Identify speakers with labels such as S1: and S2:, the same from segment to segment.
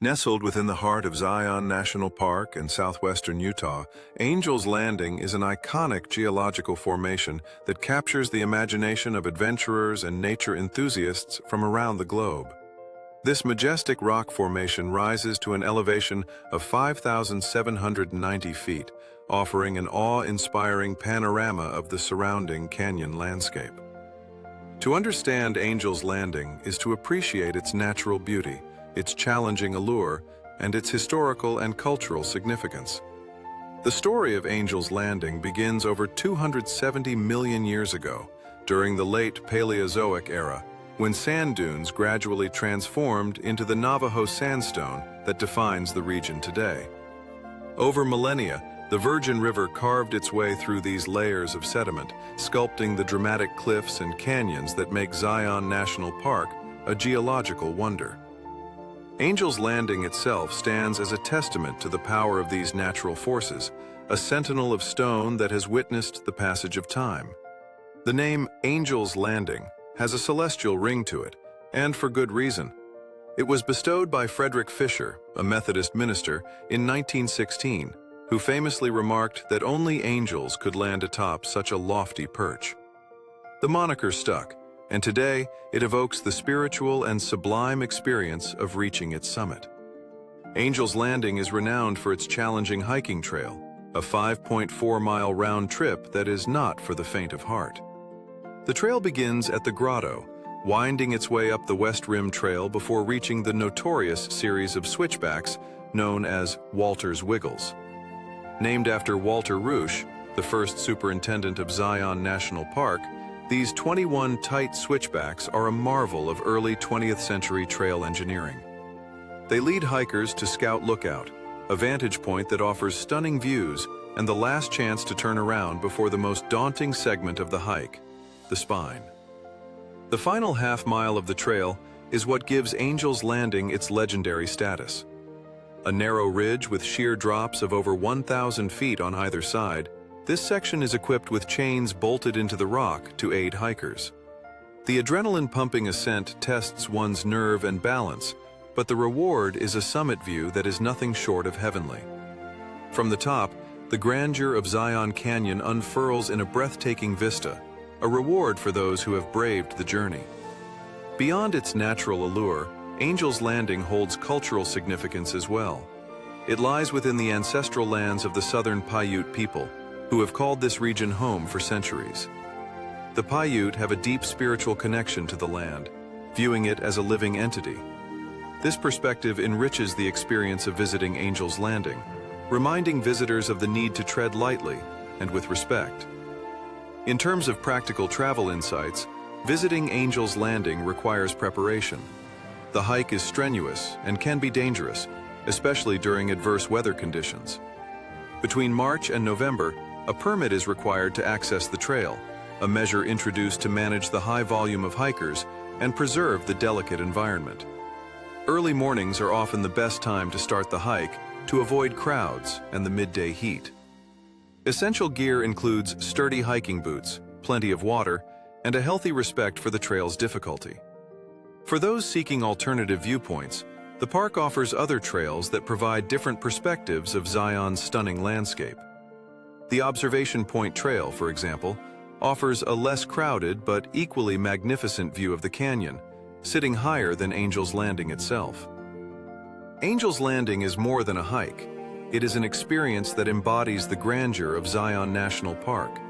S1: Nestled within the heart of Zion National Park in southwestern Utah, Angel's Landing is an iconic geological formation that captures the imagination of adventurers and nature enthusiasts from around the globe. This majestic rock formation rises to an elevation of 5,790 feet, offering an awe-inspiring panorama of the surrounding canyon landscape. To understand Angel's Landing is to appreciate its natural beauty, its challenging allure, and its historical and cultural significance. The story of Angel's Landing begins over 270 million years ago, during the late Paleozoic era, when sand dunes gradually transformed into the Navajo sandstone that defines the region today. Over millennia, the Virgin River carved its way through these layers of sediment, sculpting the dramatic cliffs and canyons that make Zion National Park a geological wonder. Angel's Landing itself stands as a testament to the power of these natural forces, a sentinel of stone that has witnessed the passage of time. The name Angel's Landing has a celestial ring to it, and for good reason. It was bestowed by Frederick Fisher, a Methodist minister, in 1916, who famously remarked that only angels could land atop such a lofty perch. The moniker stuck, and today it evokes the spiritual and sublime experience of reaching its summit. Angel's Landing is renowned for its challenging hiking trail, a 5.4-mile round trip that is not for the faint of heart. The trail begins at the grotto, winding its way up the West Rim Trail before reaching the notorious series of switchbacks known as Walter's Wiggles. Named after Walter Roush, the first superintendent of Zion National Park, these 21 tight switchbacks are a marvel of early 20th century trail engineering. They lead hikers to Scout Lookout, a vantage point that offers stunning views and the last chance to turn around before the most daunting segment of the hike, the spine. The final half mile of the trail is what gives Angel's Landing its legendary status. A narrow ridge with sheer drops of over 1,000 feet on either side, this section is equipped with chains bolted into the rock to aid hikers. The adrenaline-pumping ascent tests one's nerve and balance, but the reward is a summit view that is nothing short of heavenly. From the top, the grandeur of Zion Canyon unfurls in a breathtaking vista, a reward for those who have braved the journey. Beyond its natural allure, Angel's Landing holds cultural significance as well. It lies within the ancestral lands of the southern Paiute people, who have called this region home for centuries. The Paiute have a deep spiritual connection to the land, viewing it as a living entity. This perspective enriches the experience of visiting Angel's Landing, reminding visitors of the need to tread lightly and with respect. In terms of practical travel insights, visiting Angel's Landing requires preparation. The hike is strenuous and can be dangerous, especially during adverse weather conditions. Between March and November, a permit is required to access the trail, a measure introduced to manage the high volume of hikers and preserve the delicate environment. Early mornings are often the best time to start the hike to avoid crowds and the midday heat. Essential gear includes sturdy hiking boots, plenty of water, and a healthy respect for the trail's difficulty. For those seeking alternative viewpoints, the park offers other trails that provide different perspectives of Zion's stunning landscape. The Observation Point Trail, for example, offers a less crowded but equally magnificent view of the canyon, sitting higher than Angel's Landing itself. Angel's Landing is more than a hike. It is an experience that embodies the grandeur of Zion National Park.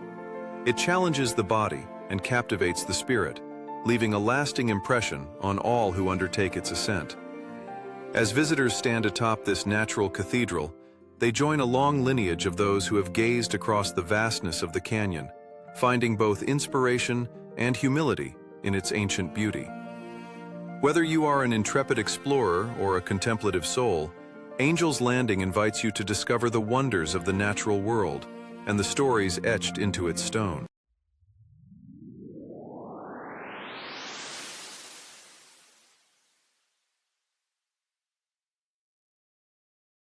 S1: It challenges the body and captivates the spirit, leaving a lasting impression on all who undertake its ascent. As visitors stand atop this natural cathedral, they join a long lineage of those who have gazed across the vastness of the canyon, finding both inspiration and humility in its ancient beauty. Whether you are an intrepid explorer or a contemplative soul, Angel's Landing invites you to discover the wonders of the natural world and the stories etched into its stone.